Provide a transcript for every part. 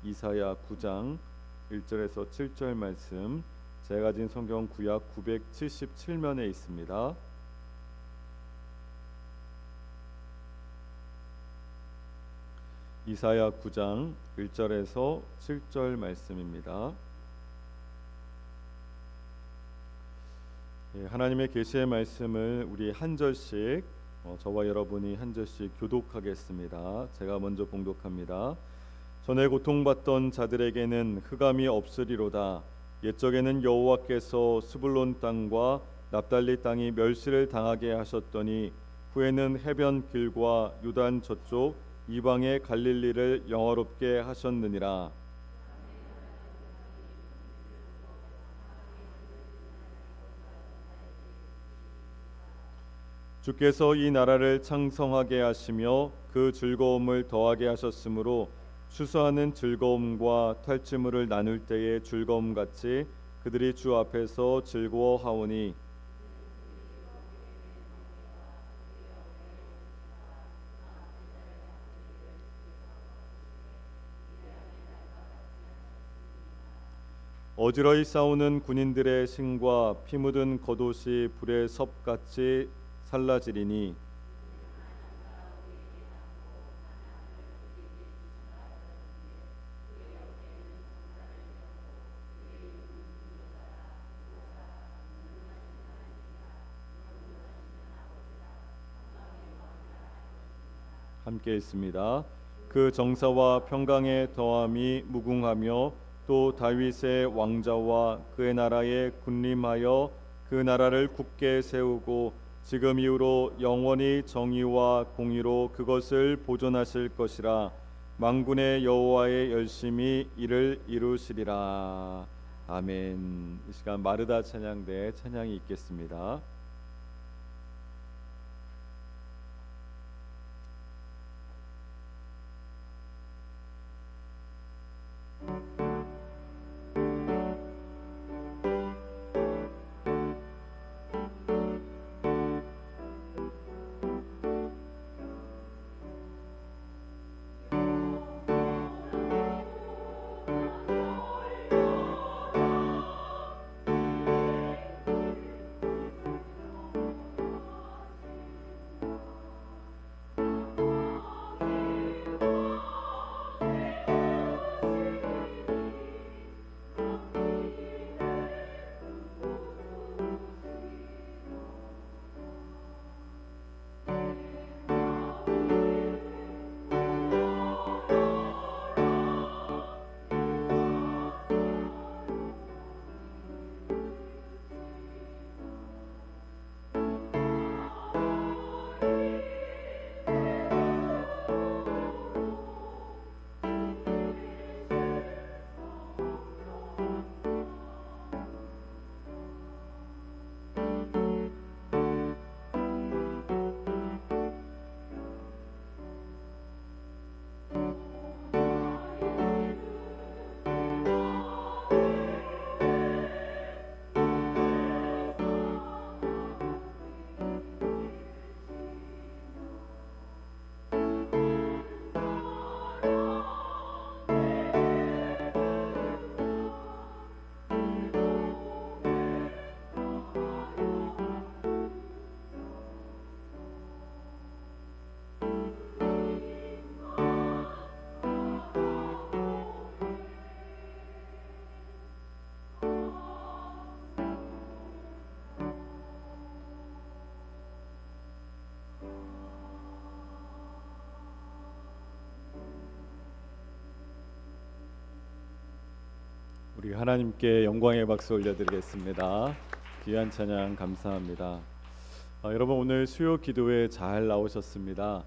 이사야 9장 1절에서 7절 말씀, 제가 가진 성경 구약 977면에 있습니다. 이사야 9장 1절에서 7절 말씀입니다. 하나님의 계시의 말씀을 우리 한 절씩 저와 여러분이 한 절씩 교독하겠습니다. 제가 먼저 봉독합니다. 전에 고통받던 자들에게는 흑암이 없으리로다. 옛적에는 여호와께서 스불론 땅과 납달리 땅이 멸시를 당하게 하셨더니 후에는 해변 길과 요단 저쪽 이방의 갈릴리를 영화롭게 하셨느니라. 주께서 이 나라를 창성하게 하시며 그 즐거움을 더하게 하셨으므로 추수하는 즐거움과 탈취물을 나눌 때의 즐거움 같이 그들이 주 앞에서 즐거워하오니 어지러이 싸우는 군인들의 신과 피 묻은 겉옷이 불의 섭같이 살라지리니 함께 있습니다. 그 정사와 평강의 더함이 무궁하며 또 다윗의 왕자와 그의 나라에 군림하여 그 나라를 굳게 세우고 지금 이후로 영원히 정의와 공의로 그것을 보존하실 것이라. 만군의 여호와의 열심히 이를 이루시리라. 아멘. 이 시간 마르다 찬양대 찬양이 있겠습니다. 우리 하나님께 영광의 박수 올려드리겠습니다. 귀한 찬양 감사합니다. 여러분 오늘 수요 기도회 잘 나오셨습니다.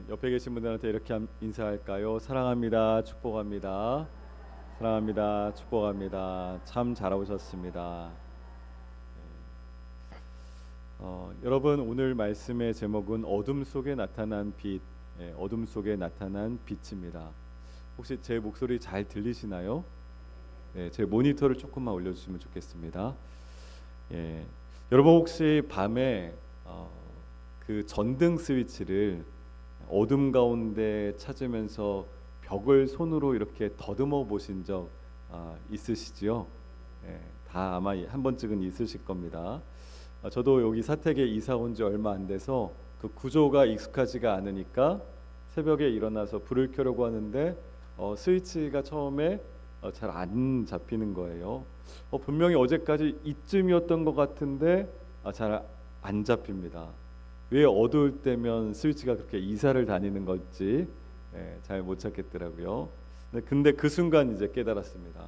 옆에 계신 분들한테 이렇게 인사할까요? 사랑합니다. 축복합니다. 사랑합니다. 축복합니다. 참 잘 오셨습니다. 여러분 오늘 말씀의 제목은 어둠 속에 나타난 빛, 어둠 속에 나타난 빛입니다. 혹시 제 목소리 잘 들리시나요? 제 모니터를 조금만 올려주시면 좋겠습니다. 여러분 혹시 밤에 그 전등 스위치를 어둠 가운데 찾으면서 벽을 손으로 이렇게 더듬어 보신 적 있으시지요? 예, 다 아마 한 번쯤은 있으실 겁니다. 저도 여기 사택에 이사 온 지 얼마 안 돼서 그 구조가 익숙하지가 않으니까 새벽에 일어나서 불을 켜려고 하는데 스위치가 처음에 잘 안 잡히는 거예요. 분명히 어제까지 이쯤이었던 것 같은데 잘 안 잡힙니다. 왜 어두울 때면 스위치가 그렇게 이사를 다니는 건지 잘 못 찾겠더라고요. 근데 그 순간 이제 깨달았습니다.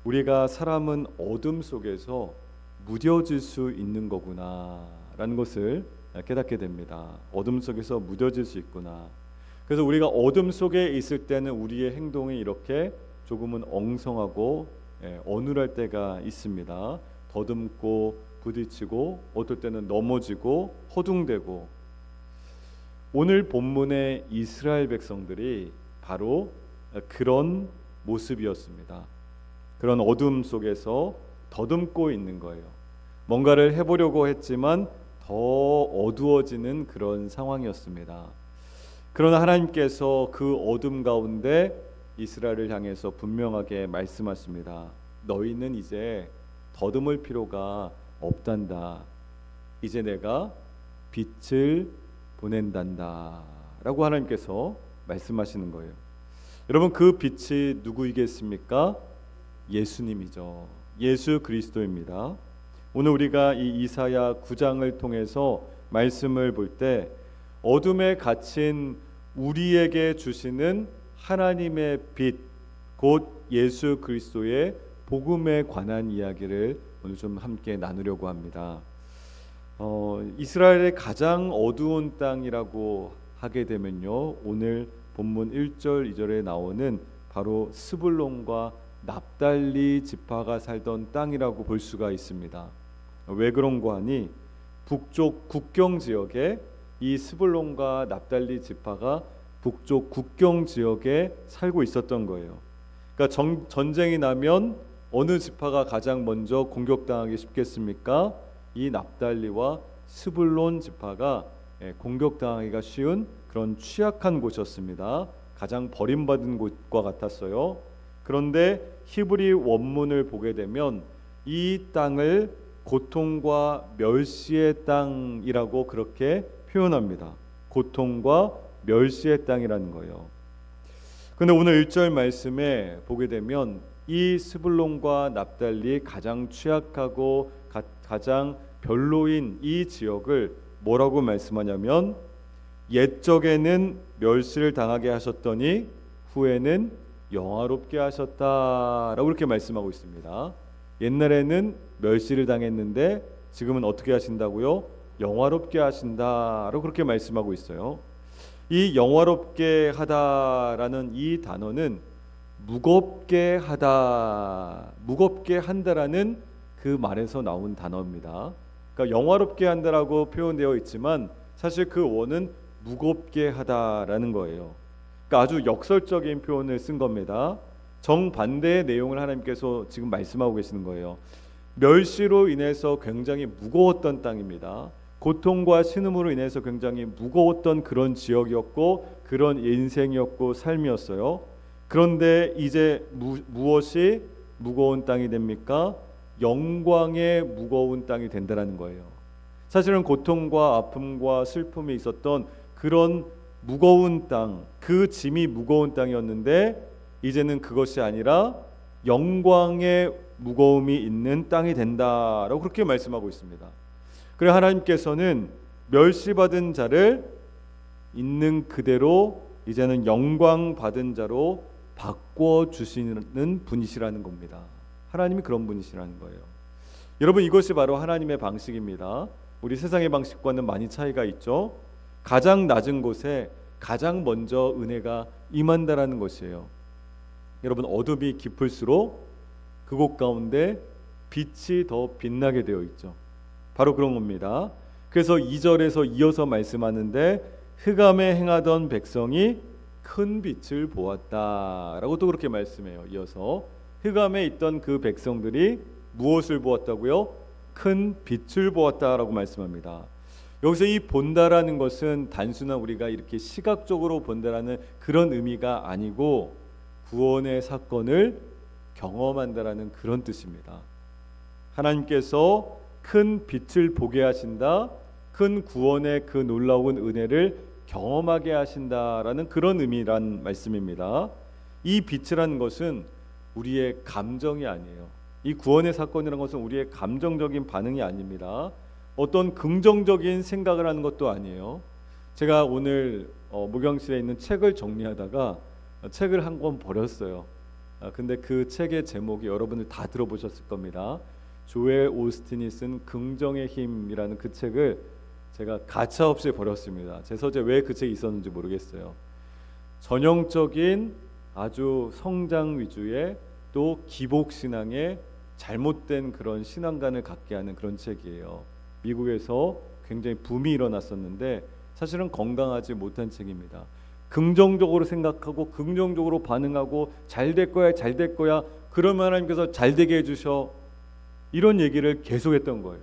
우리가 사람은 어둠 속에서 무뎌질 수 있는 거구나라는 것을 깨닫게 됩니다. 어둠 속에서 무뎌질 수 있구나. 그래서 우리가 어둠 속에 있을 때는 우리의 행동이 이렇게 조금은 엉성하고 어눌할 때가 있습니다. 더듬고 부딪히고 어떨 때는 넘어지고 허둥대고. 오늘 본문의 이스라엘 백성들이 바로 그런 모습이었습니다. 그런 어둠 속에서 더듬고 있는 거예요. 뭔가를 해보려고 했지만 더 어두워지는 그런 상황이었습니다. 그러나 하나님께서 그 어둠 가운데 이스라엘을 향해서 분명하게 말씀하십니다. 너희는 이제 더듬을 필요가 없단다. 이제 내가 빛을 보낸단다 라고 하나님께서 말씀하시는 거예요. 여러분, 그 빛이 누구이겠습니까? 예수님이죠. 예수 그리스도입니다. 오늘 우리가 이 이사야 9장을 통해서 말씀을 볼 때 어둠에 갇힌 우리에게 주시는 하나님의 빛, 곧 예수 그리스도의 복음에 관한 이야기를 오늘 좀 함께 나누려고 합니다. 이스라엘의 가장 어두운 땅이라고 하게 되면요, 오늘 본문 1절 2절에 나오는 바로 스불론과 납달리 지파가 살던 땅이라고 볼 수가 있습니다. 왜 그런가 하니 북쪽 국경 지역에 이 스불론과 납달리 지파가 북쪽 국경 지역에 살고 있었던 거예요. 그러니까 전쟁이 나면 어느 지파가 가장 먼저 공격당하기 쉽겠습니까? 이 납달리와 스불론 지파가 공격당하기가 쉬운 그런 취약한 곳이었습니다. 가장 버림받은 곳과 같았어요. 그런데 히브리 원문을 보게 되면 이 땅을 고통과 멸시의 땅이라고 그렇게 표현합니다. 고통과 멸시의 땅이라는 거예요. 그런데 오늘 1절 말씀에 보게 되면 이 스불론과 납달리 가장 취약하고 가장 별로인 이 지역을 뭐라고 말씀하냐면 옛적에는 멸시를 당하게 하셨더니 후에는 영화롭게 하셨다라고 그렇게 말씀하고 있습니다. 옛날에는 멸시를 당했는데 지금은 어떻게 하신다고요? 영화롭게 하신다라고 그렇게 말씀하고 있어요. 이 영화롭게 하다라는 이 단어는 무겁게 하다, 무겁게 한다라는 그 말에서 나온 단어입니다. 그러니까 영화롭게 한다라고 표현되어 있지만 사실 그 원은 무겁게 하다라는 거예요. 그러니까 아주 역설적인 표현을 쓴 겁니다. 정반대의 내용을 하나님께서 지금 말씀하고 계시는 거예요. 멸시로 인해서 굉장히 무거웠던 땅입니다. 고통과 신음으로 인해서 굉장히 무거웠던 그런 지역이었고 그런 인생이었고 삶이었어요. 그런데 이제 무엇이 무거운 땅이 됩니까? 영광의 무거운 땅이 된다는 거예요. 사실은 고통과 아픔과 슬픔이 있었던 그런 무거운 땅, 그 짐이 무거운 땅이었는데 이제는 그것이 아니라 영광의 무거움이 있는 땅이 된다라고 그렇게 말씀하고 있습니다. 그래서 하나님께서는 멸시받은 자를 있는 그대로 이제는 영광 받은 자로 바꿔주시는 분이시라는 겁니다. 하나님이 그런 분이시라는 거예요. 여러분, 이것이 바로 하나님의 방식입니다. 우리 세상의 방식과는 많이 차이가 있죠. 가장 낮은 곳에 가장 먼저 은혜가 임한다라는 것이에요. 여러분, 어둠이 깊을수록 그곳 가운데 빛이 더 빛나게 되어 있죠. 바로 그런 겁니다. 그래서 2절에서 이어서 말씀하는데 흑암에 행하던 백성이 큰 빛을 보았다라고 또 그렇게 말씀해요. 이어서 흑암에 있던 그 백성들이 무엇을 보았다고요? 큰 빛을 보았다라고 말씀합니다. 여기서 이 본다라는 것은 단순한 우리가 이렇게 시각적으로 본다라는 그런 의미가 아니고 구원의 사건을 경험한다라는 그런 뜻입니다. 하나님께서 큰 빛을 보게 하신다, 큰 구원의 그 놀라운 은혜를 경험하게 하신다라는 그런 의미란 말씀입니다. 이 빛이라는 것은 우리의 감정이 아니에요. 이 구원의 사건이라는 것은 우리의 감정적인 반응이 아닙니다. 어떤 긍정적인 생각을 하는 것도 아니에요. 제가 오늘 목욕실에 있는 책을 정리하다가 책을 한 권 버렸어요. 근데 그 책의 제목이 여러분들 다 들어보셨을 겁니다. 조엘 오스틴이 쓴 긍정의 힘이라는 그 책을 제가 가차없이 버렸습니다. 제 서재 왜 그 책이 있었는지 모르겠어요. 전형적인 아주 성장 위주의 또 기복신앙의 잘못된 그런 신앙관을 갖게 하는 그런 책이에요. 미국에서 굉장히 붐이 일어났었는데 사실은 건강하지 못한 책입니다. 긍정적으로 생각하고 긍정적으로 반응하고 잘 될 거야, 잘 될 거야, 그러면 하나님께서 잘 되게 해주셔, 이런 얘기를 계속했던 거예요.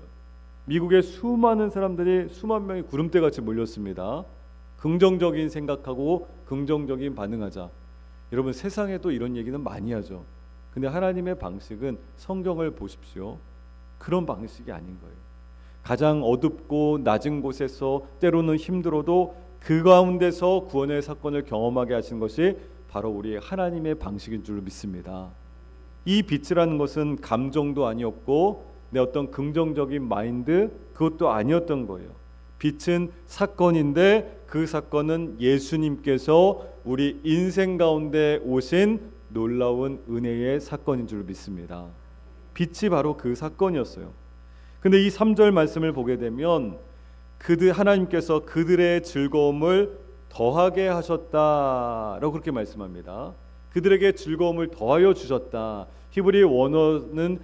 미국의 수많은 사람들이 수만 명이 구름대같이 몰렸습니다. 긍정적인 생각하고 긍정적인 반응하자. 여러분, 세상에도 이런 얘기는 많이 하죠. 근데 하나님의 방식은 성경을 보십시오. 그런 방식이 아닌 거예요. 가장 어둡고 낮은 곳에서 때로는 힘들어도 그 가운데서 구원의 사건을 경험하게 하신 것이 바로 우리 하나님의 방식인 줄 믿습니다. 이 빛이라는 것은 감정도 아니었고 내 어떤 긍정적인 마인드, 그것도 아니었던 거예요. 빛은 사건인데 그 사건은 예수님께서 우리 인생 가운데 오신 놀라운 은혜의 사건인 줄 믿습니다. 빛이 바로 그 사건이었어요. 근데 이 3절 말씀을 보게 되면 하나님께서 그들의 즐거움을 더하게 하셨다라고 그렇게 말씀합니다. 그들에게 즐거움을 더하여 주셨다. 히브리 원어는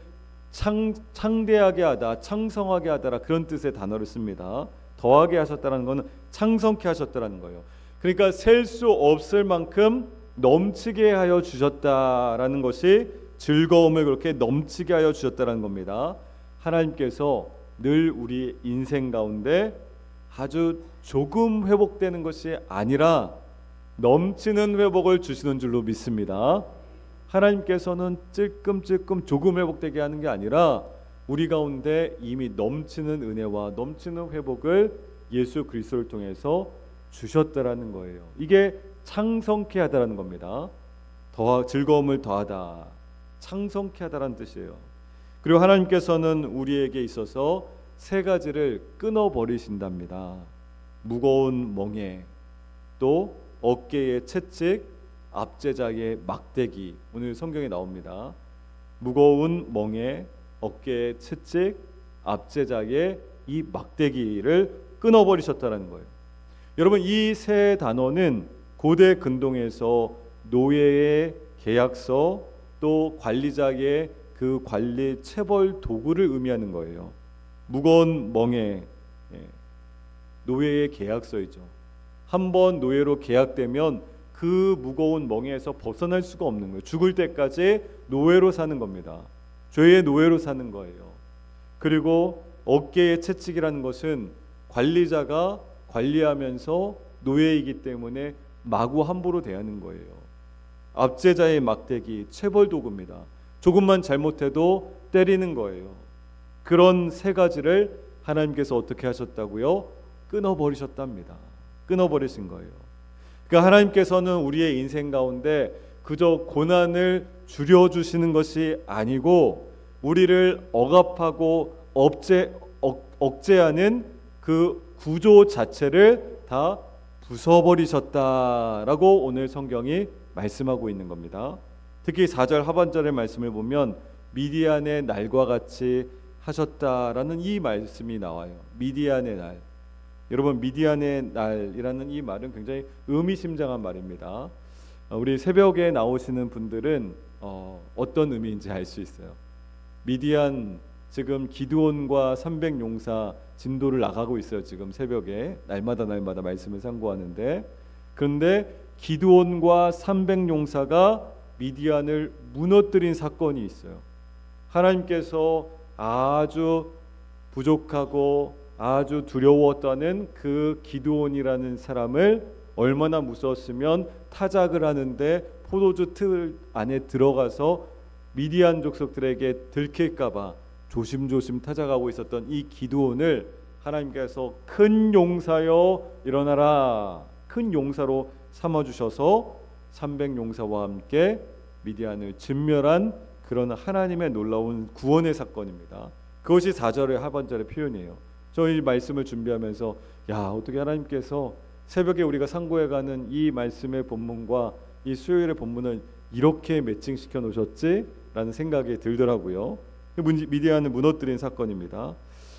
창대하게 하다, 창성하게 하다라 그런 뜻의 단어를 씁니다. 더하게 하셨다는 것은 창성케 하셨다는 거예요. 그러니까 셀 수 없을 만큼 넘치게 하여 주셨다라는 것이 즐거움을 그렇게 넘치게 하여 주셨다는 겁니다. 하나님께서 늘 우리 인생 가운데 아주 조금 회복되는 것이 아니라 넘치는 회복을 주시는 줄로 믿습니다. 하나님께서는 찔끔찔끔 조금 회복되게 하는 게 아니라 우리 가운데 이미 넘치는 은혜와 넘치는 회복을 예수 그리스도를 통해서 주셨다라는 거예요. 이게 창성케 하다라는 겁니다. 즐거움을 더하다, 창성케 하다라는 뜻이에요. 그리고 하나님께서는 우리에게 있어서 세 가지를 끊어버리신답니다. 무거운 멍에, 또 어깨의 채찍, 압제자의 막대기. 오늘 성경에 나옵니다. 무거운 멍에, 어깨의 채찍, 압제자의 이 막대기를 끊어버리셨다는 거예요. 여러분, 이 세 단어는 고대 근동에서 노예의 계약서, 또 관리자의 그 관리 체벌 도구를 의미하는 거예요. 무거운 멍에, 노예의 계약서이죠. 한번 노예로 계약되면 그 무거운 멍에서 벗어날 수가 없는 거예요. 죽을 때까지 노예로 사는 겁니다. 죄의 노예로 사는 거예요. 그리고 어깨의 채찍이라는 것은 관리자가 관리하면서 노예이기 때문에 마구 함부로 대하는 거예요. 압제자의 막대기, 체벌 도구입니다. 조금만 잘못해도 때리는 거예요. 그런 세 가지를 하나님께서 어떻게 하셨다고요? 끊어버리셨답니다. 끊어버리신 거예요. 그러니까 하나님께서는 우리의 인생 가운데 그저 고난을 줄여주시는 것이 아니고 우리를 억압하고 억제하는 그 구조 자체를 다 부숴버리셨다라고 오늘 성경이 말씀하고 있는 겁니다. 특히 4절 하반절의 말씀을 보면 미디안의 날과 같이 하셨다라는 이 말씀이 나와요. 미디안의 날. 여러분, 미디안의 날이라는 이 말은 굉장히 의미심장한 말입니다. 우리 새벽에 나오시는 분들은 어떤 의미인지 알 수 있어요. 미디안, 지금 기드온과 300용사 진도를 나가고 있어요. 지금 새벽에 날마다 말씀을 상고하는데, 그런데 기드온과 300용사가 미디안을 무너뜨린 사건이 있어요. 하나님께서 아주 부족하고 아주 두려웠다는 그 기드온이라는 사람을 얼마나 무서웠으면 타작을 하는데 포도주 틀 안에 들어가서 미디안 족속들에게 들킬까봐 조심조심 타작하고 있었던 이 기드온을 하나님께서 큰 용사여 일어나라, 큰 용사로 삼아주셔서 300용사와 함께 미디안을 진멸한 그런 하나님의 놀라운 구원의 사건입니다. 그것이 4절의 하반절의 표현이에요. 저희 말씀을 준비하면서 어떻게 하나님께서 새벽에 우리가 상고해 가는 이 말씀의 본문과 이 수요일의 본문을 이렇게 매칭시켜 놓으셨지? 라는 생각이 들더라고요. 미디안을 무너뜨린 사건입니다.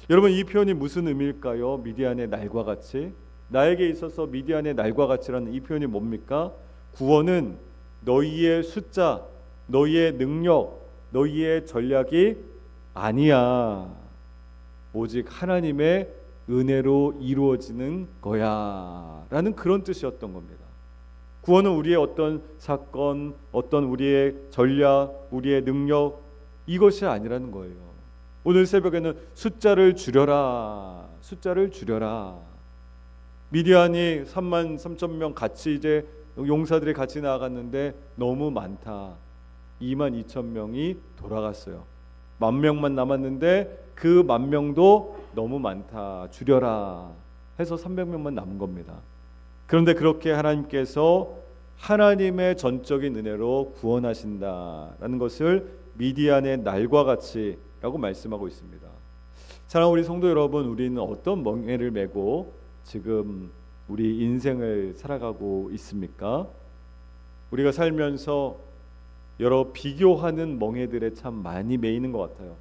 여러분, 이 표현이 무슨 의미일까요? 미디안의 날과 같이. 나에게 있어서 미디안의 날과 같이라는 이 표현이 뭡니까? 구원은 너희의 숫자, 너희의 능력, 너희의 전략이 아니야. 오직 하나님의 은혜로 이루어지는 거야 라는 그런 뜻이었던 겁니다. 구원은 우리의 어떤 사건, 어떤 우리의 전략, 우리의 능력, 이것이 아니라는 거예요. 오늘 새벽에는 숫자를 줄여라, 숫자를 줄여라. 미디안이 33,000명 같이 이제 용사들이 같이 나아갔는데 너무 많다. 22,000명이 돌아갔어요. 10,000명만 남았는데 그 10,000명도 너무 많다. 줄여라 해서 300명만 남은 겁니다. 그런데 그렇게 하나님께서 하나님의 전적인 은혜로 구원하신다라는 것을 미디안의 날과 같이 라고 말씀하고 있습니다. 사랑하는 우리 성도 여러분, 우리는 어떤 멍에를 메고 지금 우리 인생을 살아가고 있습니까? 우리가 살면서 여러 비교하는 멍에들에 참 많이 매이는 것 같아요.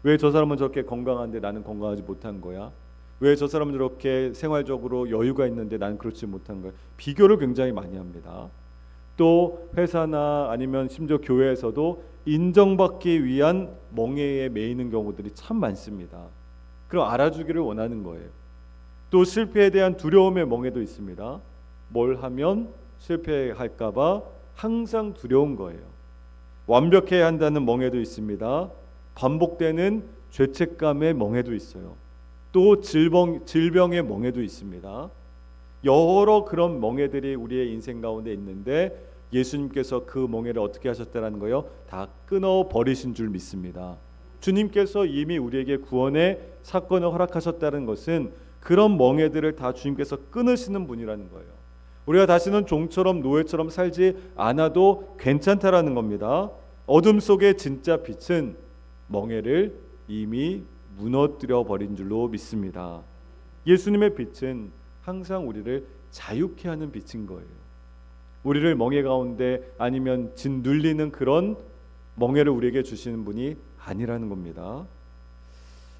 왜 저 사람은 저렇게 건강한데 나는 건강하지 못한 거야? 왜 저 사람은 저렇게 생활적으로 여유가 있는데 나는 그렇지 못한 거야? 비교를 굉장히 많이 합니다. 또 회사나 아니면 심지어 교회에서도 인정받기 위한 멍에에 매이는 경우들이 참 많습니다. 그럼 알아주기를 원하는 거예요. 또 실패에 대한 두려움의 멍에도 있습니다. 뭘 하면 실패할까 봐 항상 두려운 거예요. 완벽해야 한다는 멍에도 있습니다. 반복되는 죄책감의 멍에도 있어요. 또 질병의 멍에도 있습니다. 여러 그런 멍에들이 우리의 인생 가운데 있는데 예수님께서 그 멍에를 어떻게 하셨다는 거요? 다 끊어버리신 줄 믿습니다. 주님께서 이미 우리에게 구원의 사건을 허락하셨다는 것은 그런 멍에들을 다 주님께서 끊으시는 분이라는 거예요. 우리가 다시는 종처럼 노예처럼 살지 않아도 괜찮다라는 겁니다. 어둠 속의 진짜 빛은 멍에를 이미 무너뜨려 버린 줄로 믿습니다. 예수님의 빛은 항상 우리를 자유케 하는 빛인 거예요. 우리를 멍에 가운데 아니면 짓눌리는 그런 멍에를 우리에게 주시는 분이 아니라는 겁니다.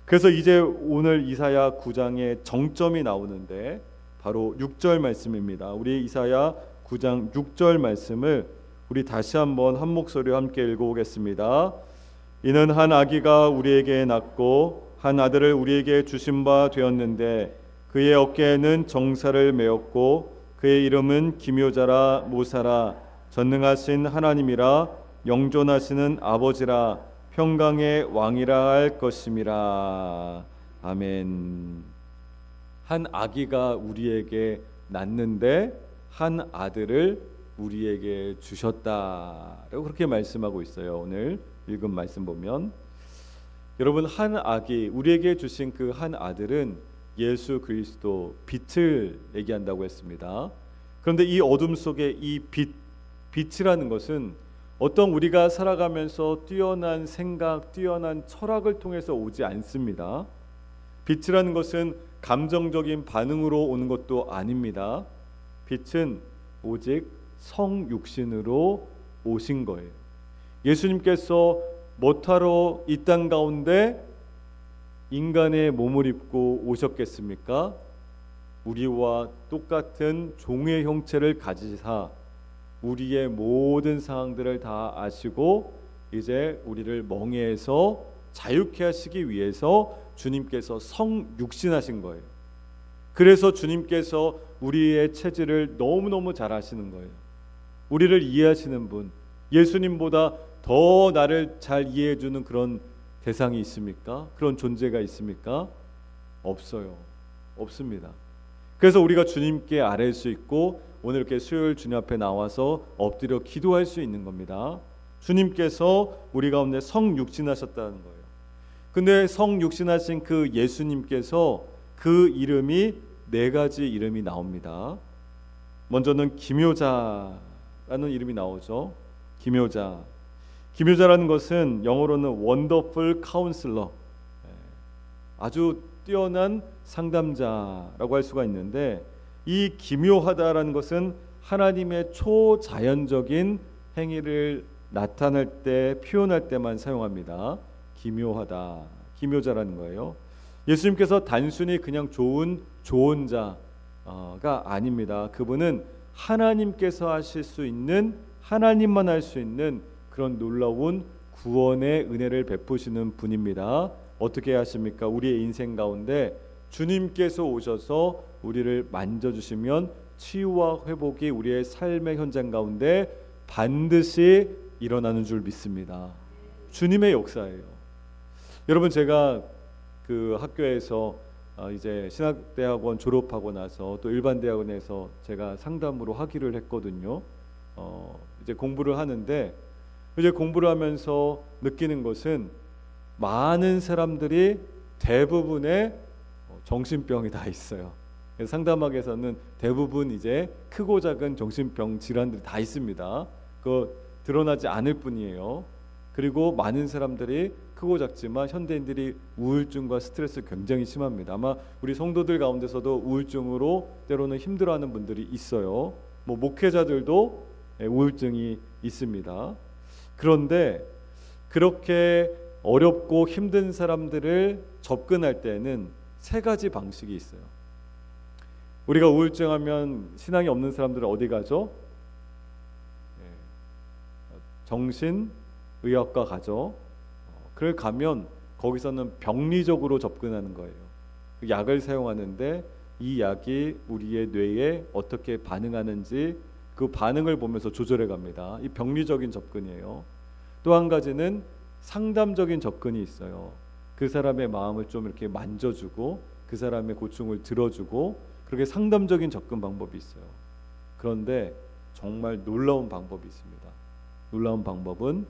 그래서 이제 오늘 이사야 9장의 정점이 나오는데 바로 6절 말씀입니다. 우리 이사야 9장 6절 말씀을 우리 다시 한번 한 목소리로 함께 읽어보겠습니다. 이는 한 아기가 우리에게 낳고 한 아들을 우리에게 주신 바 되었는데 그의 어깨에는 정사를 메었고 그의 이름은 기묘자라 모사라 전능하신 하나님이라 영존하시는 아버지라 평강의 왕이라 할 것임이라. 아멘. 한 아기가 우리에게 낳는데 한 아들을 우리에게 주셨다라고 그렇게 말씀하고 있어요. 오늘 읽은 말씀 보면 여러분, 한 아기 우리에게 주신 그 한 아들은 예수 그리스도 빛을 얘기한다고 했습니다. 그런데 이 어둠 속에 이 빛이라는 것은 어떤 우리가 살아가면서 뛰어난 생각, 뛰어난 철학을 통해서 오지 않습니다. 빛이라는 것은 감정적인 반응으로 오는 것도 아닙니다. 빛은 오직 성육신으로 오신 거예요. 예수님께서 뭐하러 이 땅 가운데 인간의 몸을 입고 오셨겠습니까? 우리와 똑같은 종의 형체를 가지사 우리의 모든 상황들을 다 아시고 이제 우리를 멍에에서 자유케 하시기 위해서 주님께서 성육신하신 거예요. 그래서 주님께서 우리의 체질을 너무너무 잘 아시는 거예요. 우리를 이해하시는 분, 예수님보다 더 나를 잘 이해해 주는 그런 대상이 있습니까? 그런 존재가 있습니까? 없어요. 없습니다. 그래서 우리가 주님께 아뢰일 수 있고 오늘 이렇게 수요일 주님 앞에 나와서 엎드려 기도할 수 있는 겁니다. 주님께서 우리 가운데 성육신하셨다는 거예요. 근데 성육신하신 그 예수님께서 그 이름이 네 가지 이름이 나옵니다. 먼저는 기묘자라는 이름이 나오죠. 기묘자라는 것은 영어로는 원더풀 카운슬러, 아주 뛰어난 상담자라고 할 수가 있는데, 이 기묘하다라는 것은 하나님의 초자연적인 행위를 나타낼 때, 표현할 때만 사용합니다. 기묘하다, 기묘자라는 거예요. 예수님께서 단순히 그냥 좋은 조언자가 아닙니다. 그분은 하나님께서 하실 수 있는, 하나님만 할 수 있는 그런 놀라운 구원의 은혜를 베푸시는 분입니다. 어떻게 하십니까? 우리의 인생 가운데 주님께서 오셔서 우리를 만져주시면 치유와 회복이 우리의 삶의 현장 가운데 반드시 일어나는 줄 믿습니다. 주님의 역사예요. 여러분, 제가 그 학교에서 이제 신학대학원 졸업하고 나서 또 일반 대학원에서 제가 상담으로 학위를 했거든요. 이제 공부를 하는데, 이제 공부를 하면서 느끼는 것은 많은 사람들이 대부분의 정신병이 다 있어요. 상담학에서는 대부분 이제 크고 작은 정신병 질환들이 다 있습니다. 그 드러나지 않을 뿐이에요. 그리고 많은 사람들이 크고 작지만 현대인들이 우울증과 스트레스 굉장히 심합니다. 아마 우리 성도들 가운데서도 우울증으로 때로는 힘들어하는 분들이 있어요. 뭐 목회자들도 우울증이 있습니다. 그런데 그렇게 어렵고 힘든 사람들을 접근할 때는 세 가지 방식이 있어요. 우리가 우울증하면 신앙이 없는 사람들은 어디 가죠? 정신의학과 가죠. 그걸 가면 거기서는 병리적으로 접근하는 거예요. 약을 사용하는데 이 약이 우리의 뇌에 어떻게 반응하는지 그 반응을 보면서 조절해 갑니다. 이 병리적인 접근이에요. 또 한 가지는 상담적인 접근이 있어요. 그 사람의 마음을 좀 이렇게 만져주고 그 사람의 고충을 들어주고, 그렇게 상담적인 접근 방법이 있어요. 그런데 정말 놀라운 방법이 있습니다. 놀라운 방법은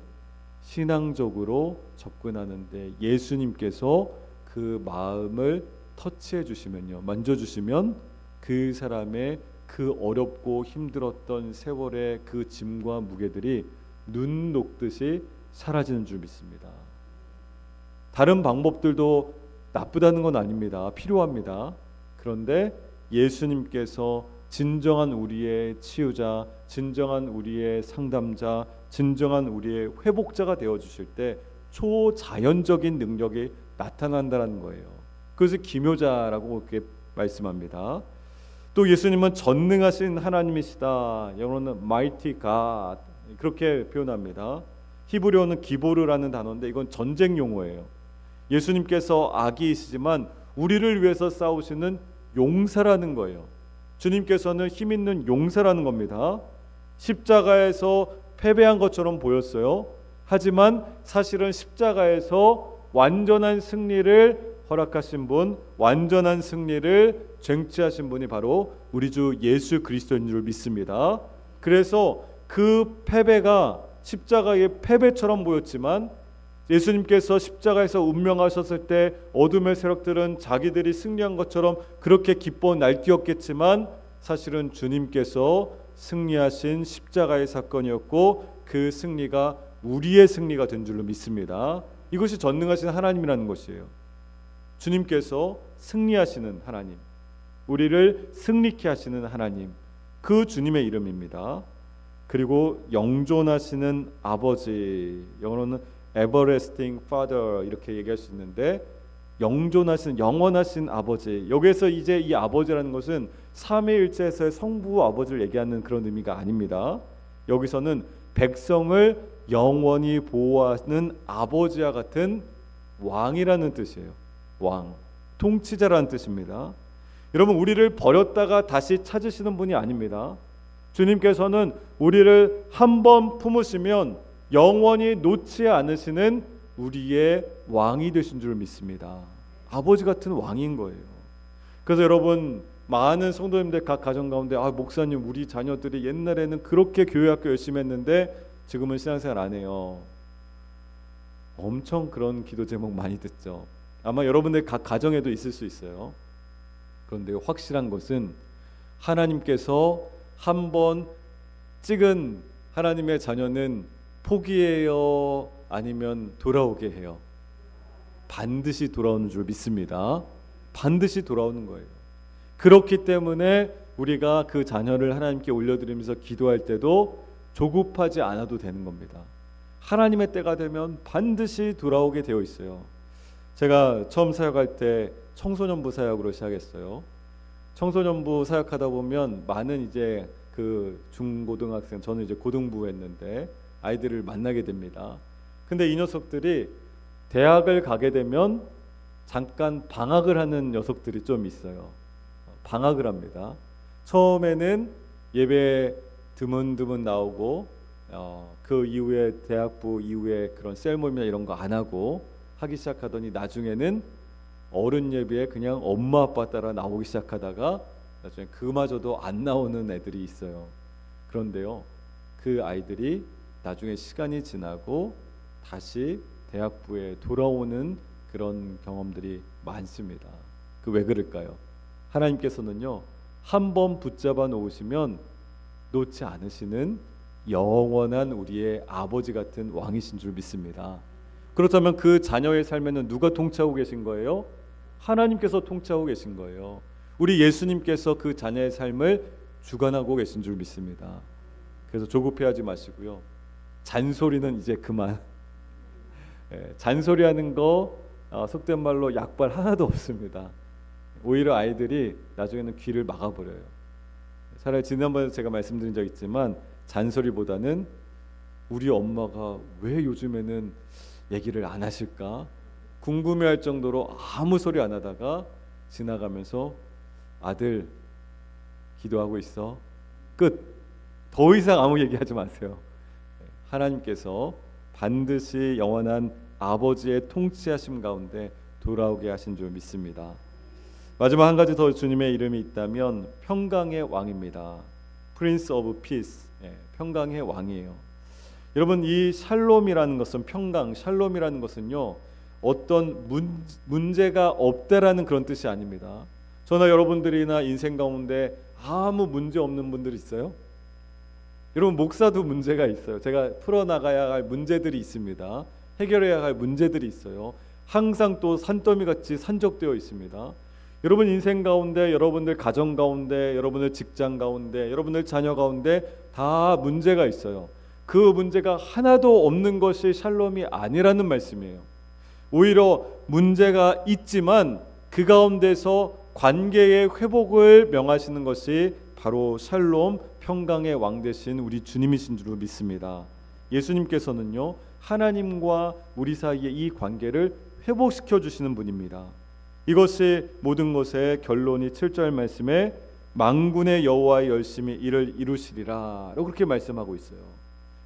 신앙적으로 접근하는데 예수님께서 그 마음을 터치해 주시면요, 만져주시면 그 사람의 그 어렵고 힘들었던 세월의 그 짐과 무게들이 눈 녹듯이 사라지는 줄 믿습니다. 다른 방법들도 나쁘다는 건 아닙니다. 필요합니다. 그런데 예수님께서 진정한 우리의 치유자, 진정한 우리의 상담자, 진정한 우리의 회복자가 되어주실 때 초자연적인 능력이 나타난다는 거예요. 그래서 기묘자라고 이렇게 말씀합니다. 또 예수님은 전능하신 하나님이시다. 영어로는 mighty God 그렇게 표현합니다. 히브리어는 기보르라는 단어인데 이건 전쟁 용어예요. 예수님께서 아기이시지만 우리를 위해서 싸우시는 용사라는 거예요. 주님께서는 힘 있는 용사라는 겁니다. 십자가에서 패배한 것처럼 보였어요. 하지만 사실은 십자가에서 완전한 승리를 허락하신 분, 완전한 승리를 쟁취하신 분이 바로 우리 주 예수 그리스도인 줄 믿습니다. 그래서 그 패배가 십자가의 패배처럼 보였지만 예수님께서 십자가에서 운명하셨을 때 어둠의 세력들은 자기들이 승리한 것처럼 그렇게 기뻐 날뛰었겠지만 사실은 주님께서 승리하신 십자가의 사건이었고 그 승리가 우리의 승리가 된 줄로 믿습니다. 이것이 전능하신 하나님이라는 것이에요. 주님께서 승리하시는 하나님, 우리를 승리케 하시는 하나님, 그 주님의 이름입니다. 그리고 영존하시는 아버지, 영어로는 everlasting Father 이렇게 얘기할 수 있는데 영존하신 영원하신 아버지, 여기에서 이제 이 아버지라는 것은 삼위일체에서의 성부 아버지를 얘기하는 그런 의미가 아닙니다. 여기서는 백성을 영원히 보호하는 아버지와 같은 왕이라는 뜻이에요. 왕, 통치자라는 뜻입니다. 여러분, 우리를 버렸다가 다시 찾으시는 분이 아닙니다. 주님께서는 우리를 한번 품으시면 영원히 놓지 않으시는 우리의 왕이 되신 줄 믿습니다. 아버지 같은 왕인 거예요. 그래서 여러분, 많은 성도님들 각 가정 가운데 목사님 우리 자녀들이 옛날에는 그렇게 교회학교 열심히 했는데 지금은 신앙생활 안 해요. 엄청 그런 기도 제목 많이 듣죠. 아마 여러분들 각 가정에도 있을 수 있어요. 그런데 확실한 것은 하나님께서 한번 찍은 하나님의 자녀는 포기해요? 아니면 돌아오게 해요? 반드시 돌아오는 줄 믿습니다. 반드시 돌아오는 거예요. 그렇기 때문에 우리가 그 자녀를 하나님께 올려드리면서 기도할 때도 조급하지 않아도 되는 겁니다. 하나님의 때가 되면 반드시 돌아오게 되어 있어요. 제가 처음 사역할 때 청소년부 사역으로 시작했어요. 청소년부 사역하다 보면 많은 이제 그 중고등학생, 저는 이제 고등부 했는데 아이들을 만나게 됩니다. 근데 이 녀석들이 대학을 가게 되면 잠깐 방학을 하는 녀석들이 좀 있어요. 방학을 합니다. 처음에는 예배 드문드문 나오고 그 이후에 대학부 이후에 그런 셀 모임이나 이런 거 안 하고 하기 시작하더니 나중에는 어른 예배에 그냥 엄마 아빠 따라 나오기 시작하다가 나중에 그마저도 안 나오는 애들이 있어요. 그런데요, 그 아이들이 나중에 시간이 지나고 다시 대학부에 돌아오는 그런 경험들이 많습니다. 그 왜 그럴까요? 하나님께서는요, 한번 붙잡아 놓으시면 놓지 않으시는 영원한 우리의 아버지 같은 왕이신 줄 믿습니다. 그렇다면 그 자녀의 삶에는 누가 통치하고 계신 거예요? 하나님께서 통치하고 계신 거예요. 우리 예수님께서 그 자녀의 삶을 주관하고 계신 줄 믿습니다. 그래서 조급해하지 마시고요, 잔소리는 이제 그만. 잔소리하는 거 속된 말로 약발 하나도 없습니다. 오히려 아이들이 나중에는 귀를 막아버려요. 차라리 지난번에 제가 말씀드린 적 있지만 잔소리보다는 우리 엄마가 왜 요즘에는 얘기를 안 하실까 궁금해할 정도로 아무 소리 안 하다가 지나가면서 아들 기도하고 있어. 끝. 더 이상 아무 얘기하지 마세요. 하나님께서 반드시 영원한 아버지의 통치하심 가운데 돌아오게 하신 줄 믿습니다. 마지막 한 가지 더 주님의 이름이 있다면 평강의 왕입니다. Prince of Peace. 평강의 왕이에요. 여러분, 이 샬롬이라는 것은 평강, 샬롬이라는 것은요, 어떤 문제가 없다라는 그런 뜻이 아닙니다. 저나 여러분들이나 인생 가운데 아무 문제 없는 분들 있어요? 여러분, 목사도 문제가 있어요. 제가 풀어나가야 할 문제들이 있습니다. 해결해야 할 문제들이 있어요. 항상 또 산더미같이 산적되어 있습니다. 여러분 인생 가운데, 여러분들 가정 가운데, 여러분들 직장 가운데, 여러분들 자녀 가운데 다 문제가 있어요. 그 문제가 하나도 없는 것이 샬롬이 아니라는 말씀이에요. 오히려 문제가 있지만 그 가운데서 관계의 회복을 명하시는 것이 바로 샬롬, 평강의 왕 되신 우리 주님이신 줄 믿습니다. 예수님께서는요, 하나님과 우리 사이의 이 관계를 회복시켜 주시는 분입니다. 이것이 모든 것의 결론이 7절 말씀에 만군의 여호와의 열심히 이를 이루시리라 그렇게 말씀하고 있어요.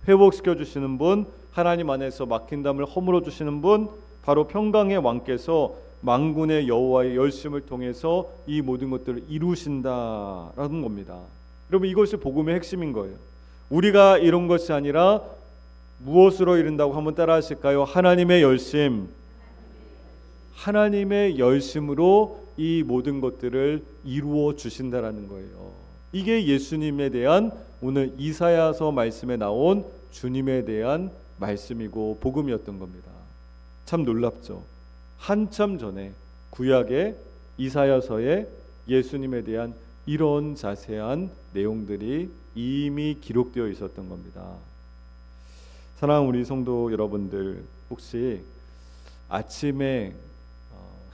회복시켜 주시는 분, 하나님 안에서 막힌 담을 허물어 주시는 분, 바로 평강의 왕께서 만군의 여호와의 열심을 통해서 이 모든 것들을 이루신다라는 겁니다. 여러분, 이것이 복음의 핵심인 거예요. 우리가 이룬 것이 아니라 무엇으로 이룬다고 한번 따라 하실까요? 하나님의 열심. 하나님의 열심으로 이 모든 것들을 이루어 주신다라는 거예요. 이게 예수님에 대한 오늘 이사야서 말씀에 나온 주님에 대한 말씀이고 복음이었던 겁니다. 참 놀랍죠. 한참 전에 구약의 이사야서에 예수님에 대한 이런 자세한 내용들이 이미 기록되어 있었던 겁니다. 사랑하는 우리 성도 여러분들, 혹시 아침에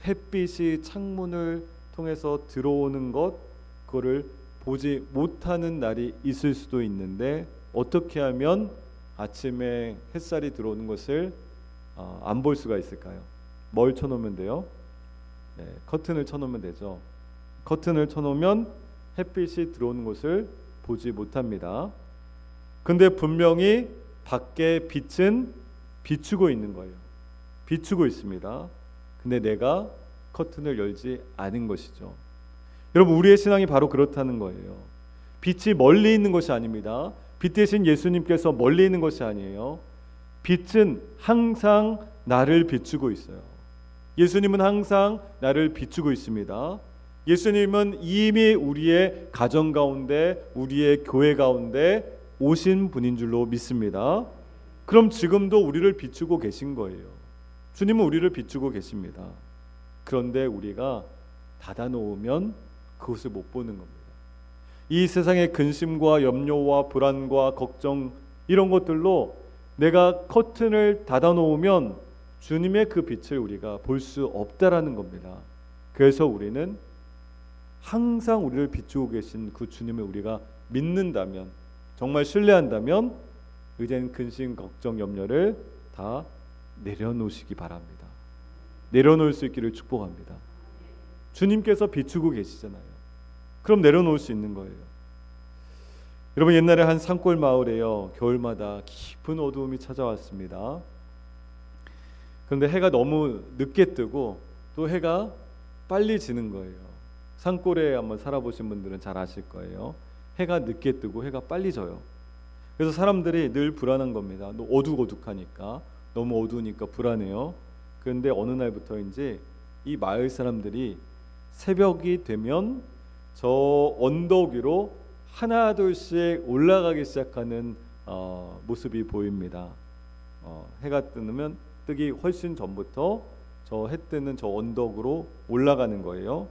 햇빛이 창문을 통해서 들어오는 것, 그거를 보지 못하는 날이 있을 수도 있는데 어떻게 하면 아침에 햇살이 들어오는 것을 안 볼 수가 있을까요? 뭘 쳐놓으면 돼요? 커튼을 쳐놓으면 되죠. 커튼을 쳐놓으면 햇빛이 들어오는 것을 보지 못합니다. 근데 분명히 밖에 빛은 비추고 있는 거예요. 비추고 있습니다. 근데 내가 커튼을 열지 않은 것이죠. 여러분, 우리의 신앙이 바로 그렇다는 거예요. 빛이 멀리 있는 것이 아닙니다. 빛 대신 예수님께서 멀리 있는 것이 아니에요. 빛은 항상 나를 비추고 있어요. 예수님은 항상 나를 비추고 있습니다. 예수님은 이미 우리의 가정 가운데, 우리의 교회 가운데 오신 분인 줄로 믿습니다. 그럼 지금도 우리를 비추고 계신 거예요. 주님은 우리를 비추고 계십니다. 그런데 우리가 닫아놓으면 그것을 못 보는 겁니다. 이 세상의 근심과 염려와 불안과 걱정, 이런 것들로 내가 커튼을 닫아놓으면 주님의 그 빛을 우리가 볼 수 없다라는 겁니다. 그래서 우리는 항상 우리를 비추고 계신 그 주님을 우리가 믿는다면, 정말 신뢰한다면 이제는 근심, 걱정, 염려를 다 내려놓으시기 바랍니다. 내려놓을 수 있기를 축복합니다. 주님께서 비추고 계시잖아요. 그럼 내려놓을 수 있는 거예요. 여러분, 옛날에 한 산골 마을에요, 겨울마다 깊은 어두움이 찾아왔습니다. 그런데 해가 너무 늦게 뜨고 또 해가 빨리 지는 거예요. 산골에 한번 살아보신 분들은 잘 아실 거예요. 해가 늦게 뜨고 해가 빨리 져요. 그래서 사람들이 늘 불안한 겁니다. 어둑어둑하니까, 너무 어두우니까 불안해요. 그런데 어느 날부터인지 이 마을 사람들이 새벽이 되면 저 언덕 위로 하나 둘씩 올라가기 시작하는 모습이 보입니다. 해가 뜨기 훨씬 전부터 저 해 뜨는 저 언덕으로 올라가는 거예요.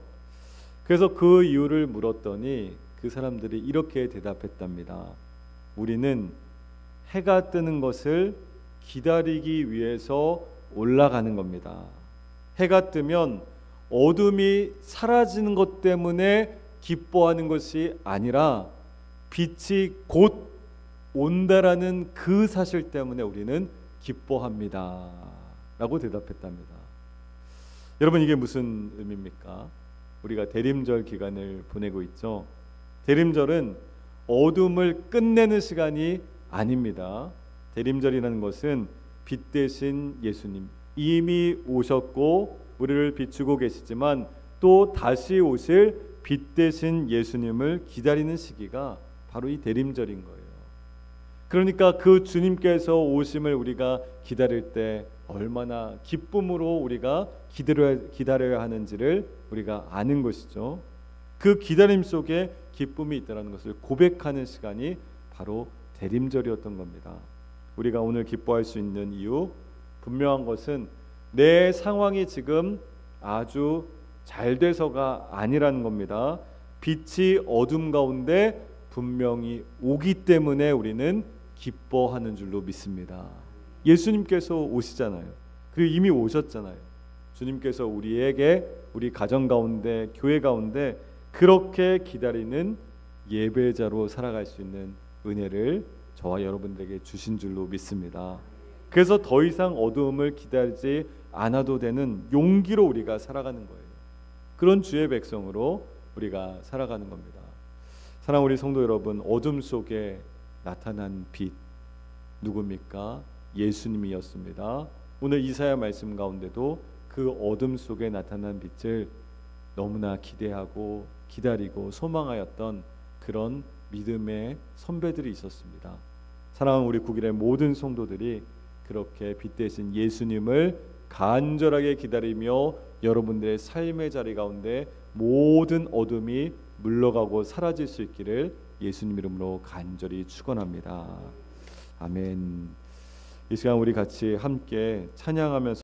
그래서 그 이유를 물었더니 그 사람들이 이렇게 대답했답니다. 우리는 해가 뜨는 것을 기다리기 위해서 올라가는 겁니다. 해가 뜨면 어둠이 사라지는 것 때문에 기뻐하는 것이 아니라 빛이 곧 온다라는 그 사실 때문에 우리는 기뻐합니다 라고 대답했답니다. 여러분, 이게 무슨 의미입니까? 우리가 대림절 기간을 보내고 있죠. 대림절은 어둠을 끝내는 시간이 아닙니다. 대림절이라는 것은 빛 대신 예수님, 이미 오셨고 우리를 비추고 계시지만 또 다시 오실 빛 대신 예수님을 기다리는 시기가 바로 이 대림절인 거예요. 그러니까 그 주님께서 오심을 우리가 기다릴 때 얼마나 기쁨으로 우리가 기다려야 하는지를 우리가 아는 것이죠. 그 기다림 속에 기쁨이 있다는 것을 고백하는 시간이 바로 대림절이었던 겁니다. 우리가 오늘 기뻐할 수 있는 이유, 분명한 것은 내 상황이 지금 아주 잘 돼서가 아니라는 겁니다. 빛이 어둠 가운데 분명히 오기 때문에 우리는 기뻐하는 줄로 믿습니다. 예수님께서 오시잖아요. 그리고 이미 오셨잖아요. 주님께서 우리에게, 우리 가정 가운데, 교회 가운데 그렇게 기다리는 예배자로 살아갈 수 있는 은혜를 저와 여러분들에게 주신 줄로 믿습니다. 그래서 더 이상 어두움을 기다리지 않아도 되는 용기로 우리가 살아가는 거예요. 그런 주의 백성으로 우리가 살아가는 겁니다. 사랑하는 우리 성도 여러분, 어둠 속에 나타난 빛 누굽니까? 예수님이었습니다. 오늘 이사야 말씀 가운데도 그 어둠 속에 나타난 빛을 너무나 기대하고 기다리고 소망하였던 그런 믿음의 선배들이 있었습니다. 사랑하는 우리 국일의 모든 성도들이 그렇게 빛 대신 예수님을 간절하게 기다리며 여러분들의 삶의 자리 가운데 모든 어둠이 물러가고 사라질 수 있기를 예수님 이름으로 간절히 축원합니다. 아멘. 이 시간 우리 같이 함께 찬양하면서